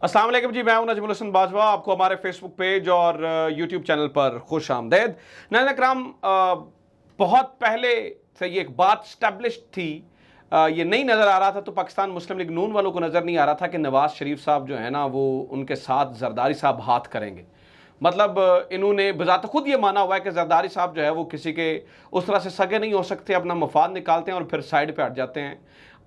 अस्सलाम वालेकुम जी, मैं हूं नजमुल हसन बाजवा। आपको हमारे फेसबुक पेज और यूट्यूब चैनल पर खुश आमदेद। नाज़रीन कराम, बहुत पहले से ये एक बात स्टैब्लिश थी, ये नहीं नज़र आ रहा था तो पाकिस्तान मुस्लिम लीग नून वालों को नज़र नहीं आ रहा था कि नवाज शरीफ साहब जो है ना वो उनके साथ जरदारी साहब हाथ करेंगे। मतलब इन्होंने बजाते खुद ये माना हुआ है कि जरदारी साहब जो है वो किसी के उस तरह से सगे नहीं हो सकते, अपना मफाद निकालते हैं और फिर साइड पे हट जाते हैं।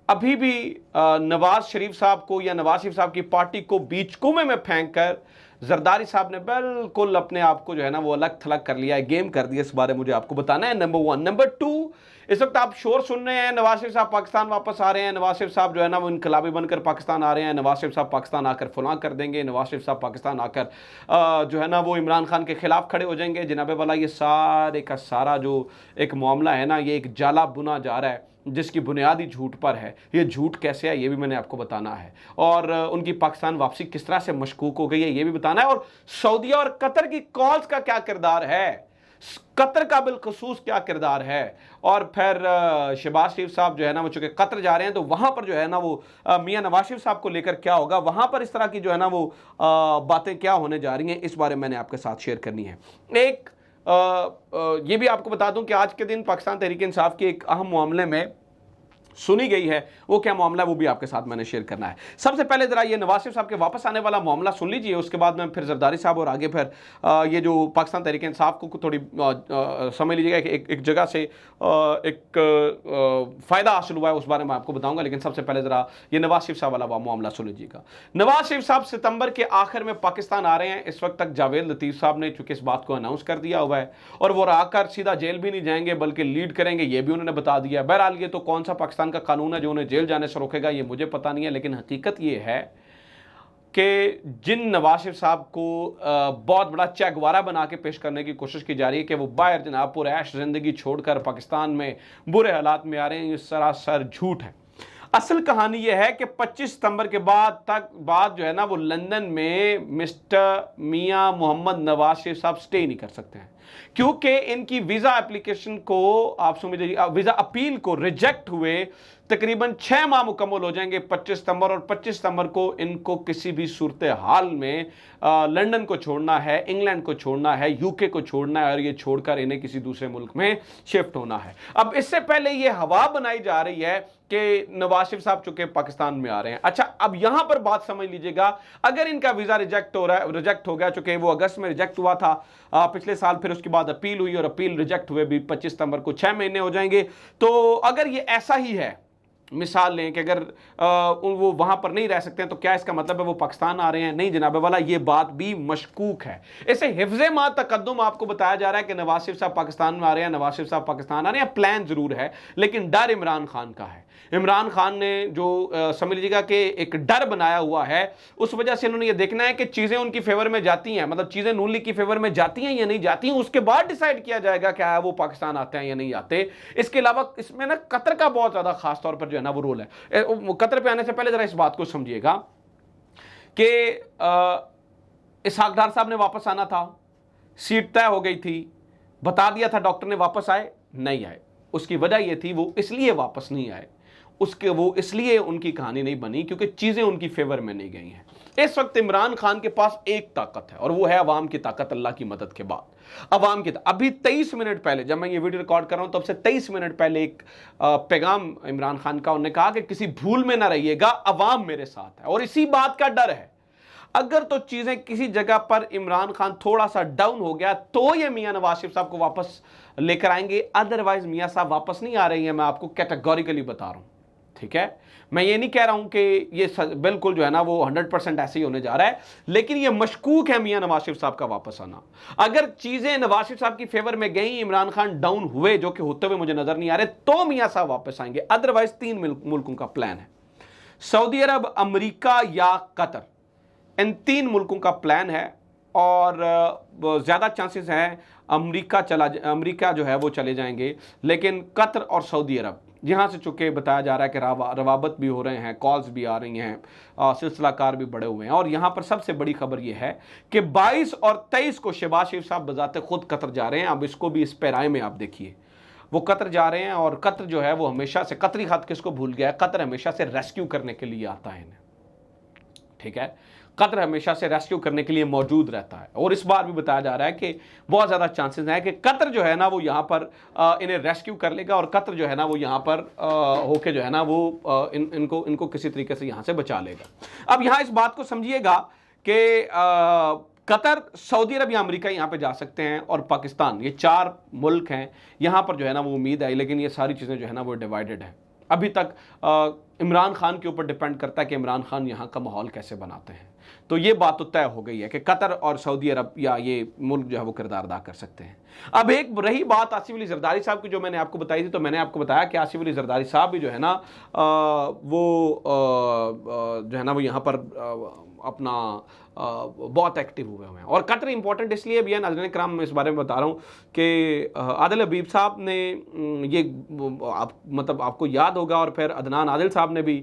अभी भी नवाज शरीफ साहब को या नवाज शरीफ साहब की पार्टी को बीच कुएं में फेंक कर जरदारी साहब ने बिल्कुल अपने आप को जो है ना वो अलग थलग कर लिया है, गेम कर दिया। इस बारे में मुझे आपको बताना है। Number one. नंबर टू, इस वक्त आप शोर सुन रहे हैं नवाज शरीफ साहब पाकिस्तान वापस आ रहे हैं, नवाज शरीफ साहब जो है ना वो इनकलाबी बनकर पाकिस्तान आ रहे हैं, नवाज शरीफ साहब पाकिस्तान आकर फलां कर देंगे, नवाज शरीफ साहब पाकिस्तान आकर जो है ना वो इमरान खान के खिलाफ खड़े हो जाएंगे। जनाबे वाला ये सारे का सारा जो एक मामला है ना, ये एक जाला बुना जा रहा है जिसकी बुनियादी झूठ पर है। ये झूठ कैसे है ये भी मैंने आपको बताना है, और उनकी पाकिस्तान वापसी किस तरह से मशकूक हो गई है ये भी बताना है, और सऊदी और कतर की कॉल्स का क्या किरदार है, कतर का बिलखसूस क्या किरदार है, और फिर शहबाज शरीफ साहब जो है ना वो चूंकि कतर जा रहे हैं तो वहां पर जो है ना वो मियां नवाज शरीफ साहब को लेकर क्या होगा, वहां पर इस तरह की जो है ना वो बातें क्या होने जा रही हैं, इस बारे में मैंने आपके साथ शेयर करनी है। एक ये भी आपको बता दूं कि आज के दिन पाकिस्तान तहरीक इंसाफ के एक अहम मामले में सुनी गई है। वो क्या मामला है वो भी आपके साथ मैंने शेयर करना है। सबसे पहले जरा ये नवाज शरीफ साहब के वापस आने वाला मामला सुन लीजिए, उसके बाद में फिर जरदारी साहब और आगे फिर ये जो पाकिस्तान तहरीक इंसाफ को थोड़ी समझ लीजिएगा कि एक जगह से एक फ़ायदा हासिल हुआ है, उस बारे में आपको बताऊंगा। लेकिन सबसे पहले जरा ये नवाज शरीफ साहब वाला मामला सुन लीजिएगा। नवाज शरीफ साहब सितंबर के आखिर में पाकिस्तान आ रहे हैं। इस वक्त तक जावेद लतीफ़ साहब ने चूंकि इस बात को अनाउंस कर दिया हुआ है, और वो आकर सीधा जेल भी नहीं जाएंगे बल्कि लीड करेंगे, ये भी उन्होंने बता दिया। बहरहाल ये तो कौन सा पाकिस्तान का कानून है जो उन्हें जेल जाने से रोकेगा ये मुझे पता नहीं है, लेकिन हकीकत ये है कि जिन नवाज शरीफ साहब को बहुत बड़ा चैगवारा बना के पेश करने की कोशिश की जा रही है कि वो बाहर जनाब पूरे ऐश जिंदगी छोड़कर पाकिस्तान में बुरे हालात में आ रहे हैं, ये सरासर झूठ है। असल कहानी यह है कि 25 सितंबर के बाद जो है ना वो लंदन में मिस्टर मियां मोहम्मद नवाज शरीफ साहब स्टे नहीं कर सकते हैं, क्योंकि इनकी वीज़ा एप्लीकेशन को आप समझिए वीज़ा अपील को रिजेक्ट हुए तकरीबन 6 माह मुकम्मल हो जाएंगे 25 सितंबर, और 25 सितंबर को इनको किसी भी सूरत हाल में लंदन को छोड़ना है, इंग्लैंड को छोड़ना है, यूके को छोड़ना है, और ये छोड़कर इन्हें किसी दूसरे मुल्क में शिफ्ट होना है। अब इससे पहले ये हवा बनाई जा रही है कि नवाज शरीफ साहब चुके पाकिस्तान में आ रहे हैं। अच्छा, अब यहां पर बात समझ लीजिएगा, अगर इनका वीजा रिजेक्ट हो गया, चूंकि वो अगस्त में रिजेक्ट हुआ था पिछले साल, फिर उसके बाद अपील हुई और अपील रिजेक्ट हुए भी 25 सितंबर को 6 महीने हो जाएंगे। तो अगर ये ऐसा ही है, मिसाल लें कि अगर वो वहां पर नहीं रह सकते हैं तो क्या इसका मतलब है वो पाकिस्तान आ रहे हैं? नहीं जनाबे वाला, ये बात भी मशकूक है। इसे हिफ्ज़े मा तकद्दुम आपको बताया जा रहा है कि नवाज शरीफ साहब पाकिस्तान में आ रहे हैं, नवाज शरीफ साहब पाकिस्तान आ रहे हैं, प्लान जरूर है, लेकिन डर इमरान खान का है। इमरान खान ने जो समझ लीजिएगा कि एक डर बनाया हुआ है, उस वजह से इन्होंने ये देखना है कि चीजें उनकी फेवर में जाती हैं, मतलब चीजें नून लीग की फेवर में जाती हैं या नहीं जाती हैं, उसके बाद डिसाइड किया जाएगा क्या है वो पाकिस्तान आते हैं या नहीं आते। इसके अलावा इसमें ना कतर का बहुत ज्यादा खास तौर पर जो है ना वो रोल है। कतर पे आने से पहले जरा इस बात को समझिएगा कि इसहाक डार साहब ने वापस आना था, सीट तय हो गई थी, बता दिया था डॉक्टर ने, वापस आए नहीं आए। उसकी वजह यह थी वो इसलिए वापस नहीं आए, वो इसलिए उनकी कहानी नहीं बनी क्योंकि चीजें उनकी फेवर में नहीं गई हैं। इस वक्त इमरान खान के पास एक ताकत है और वो है अवाम की ताकत। अल्लाह की मदद के बाद अवाम की अभी 23 मिनट पहले जब मैं ये वीडियो रिकॉर्ड कर रहा हूं तब से 23 मिनट पहले एक पैगाम इमरान खान का, उन्होंने कहा कि किसी भूल में ना रहिएगा, अवाम मेरे साथ है, और इसी बात का डर है। अगर तो चीजें किसी जगह पर इमरान खान थोड़ा सा डाउन हो गया तो ये मियां नवाज शरीफ साहब को वापस लेकर आएंगे, अदरवाइज मियां साहब वापस नहीं आ रही है। मैं आपको कैटेगोरिकली बता रहा हूं, ठीक है। मैं ये नहीं कह रहा हूं कि ये बिल्कुल जो है ना वो 100% ऐसे ही होने जा रहा है, लेकिन ये मशकूक है मियां नवाज शरीफ साहब का वापस आना। अगर चीजें नवाज शरीफ साहब की फेवर में गई, इमरान खान डाउन हुए, जो कि होते हुए मुझे नजर नहीं आ रहे, तो मियां साहब वापस आएंगे। अदरवाइज 3 मुल्कों का प्लान है, सऊदी अरब, अमेरिका या कतर, इन 3 मुल्कों का प्लान है, और ज्यादा चांसेस हैं अमेरिका जो है वो चले जाएंगे, लेकिन कतर और सऊदी अरब यहाँ से चुके बताया जा रहा है कि रवाबत भी हो रहे हैं, कॉल्स भी आ रही हैं, सिलसिलाकार भी बढ़े हुए हैं। और यहाँ पर सबसे बड़ी खबर यह है कि 22 और 23 को शहबाज शरीफ साहब बजाते खुद कतर जा रहे हैं। अब इसको भी इस पैराए में आप देखिए, वो कतर जा रहे हैं, और कतर जो है वो हमेशा से, कतरी खत किसको भूल गया है, कतर हमेशा से रेस्क्यू करने के लिए आता है इन्हें, ठीक है। कतर हमेशा से रेस्क्यू करने के लिए मौजूद रहता है और इस बार भी बताया जा रहा है कि बहुत ज़्यादा चांसेस हैं कि कतर जो है ना वो यहाँ पर इन्हें रेस्क्यू कर लेगा और कतर जो है ना वो यहाँ पर होके जो है ना वो इनको किसी तरीके से यहाँ से बचा लेगा। अब यहाँ इस बात को समझिएगा कि कतर, सऊदी अरब या अमेरिका यहाँ पे जा सकते हैं और पाकिस्तान, ये 4 मुल्क हैं यहाँ पर जो है ना वो उम्मीद है, लेकिन ये सारी चीज़ें जो है ना वो डिवाइडेड है। अभी तक इमरान खान के ऊपर डिपेंड करता है कि इमरान खान यहाँ का माहौल कैसे बनाते हैं। तो ये बात तो तय हो गई है कि कतर और सऊदी अरब या ये मुल्क जो है वो किरदार अदा कर सकते हैं। अब एक रही बात आसिफ अली जरदारी साहब की, जो मैंने आपको बताई थी, तो मैंने आपको बताया कि आसिफ अली जरदारी साहब भी जो है ना जो है ना वो यहाँ पर अपना बहुत एक्टिव हुए हैं। और कतर इंपॉर्टेंट इसलिए भी है, नाज़रीन किराम, मैं इस बारे में बता रहा हूँ कि आदिल हबीब साहब ने ये मतलब आपको याद होगा, और फिर अदनान आदिल साहब ने भी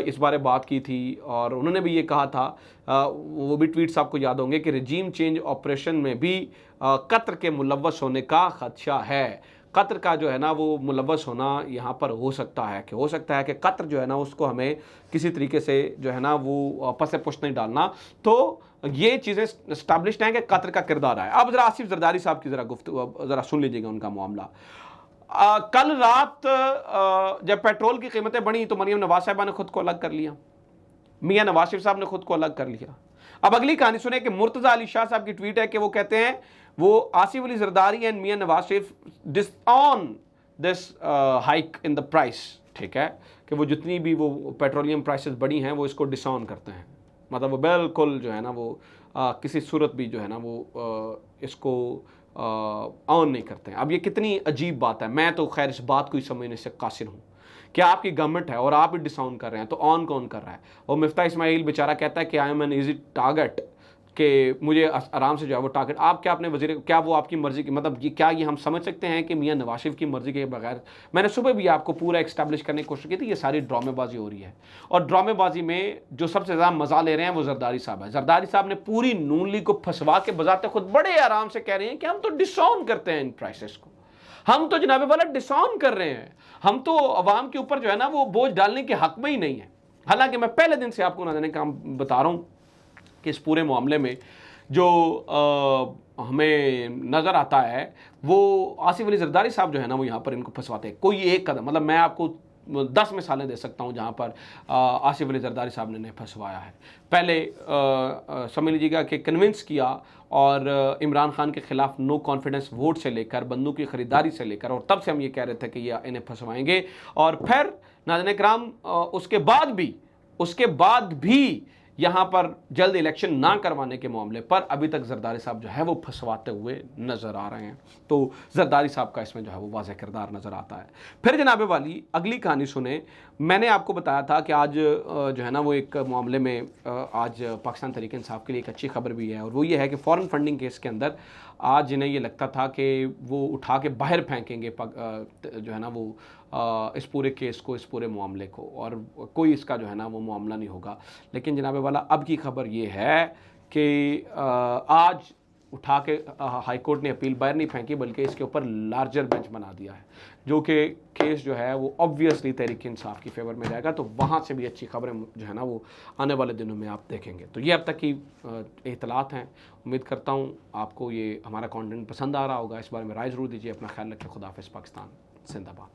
इस बारे बात की थी और उन्होंने भी ये कहा था, वो भी ट्वीट्स आपको याद होंगे कि रजीम चेंज ऑपरेशन में भी कतर के मुलव्वस होने का खदशा है। कतर का जो है ना वो मुलव्वस होना यहाँ पर हो सकता है कि कतर जो है ना उसको हमें किसी तरीके से जो है ना वो पसे पुश नहीं डालना। तो ये चीज़ें इस्टेब्लिश्ड हैं कि कतर का किरदार है। अब ज़रा आसिफ जरदारी साहब की ज़रा सुन लीजिएगा उनका मामला। कल रात जब पेट्रोल की कीमतें बढ़ी तो मरियम नवाज साहिबा ने खुद को अलग कर लिया, मियां नवाज शरीफ साहब ने खुद को अलग कर लिया। अब अगली कहानी सुने कि मुर्तज़ा अली शाह साहब की ट्वीट है कि वो कहते हैं वो Asif Ali Zardari and Mian Nawaz Sharif disown this hike in the price, ठीक है, कि वो जितनी भी वो पेट्रोलियम प्राइसेस बढ़ी हैं वो इसको डिसऑन करते हैं, मतलब वो बिल्कुल जो है ना वो किसी सूरत भी जो है ना वो इसको ऑन नहीं करते हैं। अब ये कितनी अजीब बात है। मैं तो खैर इस बात को ही समझने से कासिर हूँ कि आपकी गवर्नमेंट है और आप भी डिसऑन कर रहे हैं, तो ऑन कौन कर रहा है? और मिफ्ता इस्माइल बेचारा कहता है कि I am an easy target, कि मुझे आराम से जो है वो टारगेट। आप क्या अपने वजीर, क्या वो आपकी मर्जी की, मतलब ये क्या ये हम समझ सकते हैं कि मियां नवाज शरीफ की मर्जी के बगैर? मैंने सुबह भी आपको पूरा एक्स्टैब्लिश करने की कोशिश की थी, ये सारी ड्रामेबाजी हो रही है और ड्रामेबाजी में जो सबसे ज़्यादा मजा ले रहे हैं वो जरदारी साहब है। जरदारी साहब ने पूरी नून लीग को फंसवा के बजाते खुद बड़े आराम से कह रहे हैं कि हम तो डिसऑन करते हैं इन प्राइसेस को, हम तो जनाबे वाला डिसऑन कर रहे हैं, हम तो अवाम के ऊपर जो है ना वो बोझ डालने के हक में ही नहीं है। हालांकि मैं पहले दिन से आपको ना जाने काम बता रहा हूँ कि इस पूरे मामले में जो हमें नज़र आता है वो आसिफ अली जरदारी साहब जो है ना वो यहाँ पर इनको फंसवाते हैं। कोई एक कदम, मतलब मैं आपको 10 मिसालें दे सकता हूँ जहाँ पर आसिफ अली जरदारी साहब ने फंसवाया है। पहले समझ लीजिएगा कि कन्विंस किया और इमरान खान के खिलाफ नो कॉन्फिडेंस वोट से लेकर बंदूक की ख़रीदारी से लेकर, और तब से हम ये कह रहे थे कि ये इन्हें फंसवाएंगे। और फिर नाज़रीन किराम उसके बाद भी यहाँ पर जल्द इलेक्शन ना करवाने के मामले पर अभी तक जरदारी साहब जो है वो फंसवाते हुए नज़र आ रहे हैं। तो जरदारी साहब का इसमें जो है वो वाज़ेह किरदार नज़र आता है। फिर जनाबे वाली अगली कहानी सुने। मैंने आपको बताया था कि आज जो है ना वो एक मामले में आज पाकिस्तान तहरीक इंसाफ के लिए एक अच्छी खबर भी है, और वो ये है कि फ़ॉरेन फंडिंग केस के अंदर आज जिन्हें ये लगता था कि वो उठा के बाहर फेंकेंगे जो है ना वो इस पूरे केस को, इस पूरे मामले को, और कोई इसका जो है ना वो मामला नहीं होगा। लेकिन जनाबे वाला अब की खबर ये है कि आज उठा के हाई कोर्ट ने अपील बाहर नहीं फेंकी, बल्कि इसके ऊपर लार्जर बेंच बना दिया है, जो कि केस जो है वो ऑब्वियसली तहरीक इंसाफ की फेवर में जाएगा। तो वहाँ से भी अच्छी खबरें जो है ना वो आने वाले दिनों में आप देखेंगे। तो ये अब तक की इत्तलात हैं। उम्मीद करता हूँ आपको ये हमारा कंटेंट पसंद आ रहा होगा। इस बारे में राय ज़रूर दीजिए। अपना ख्याल रखें। खुदा हाफ़िज़। पाकिस्तान जिंदाबाद।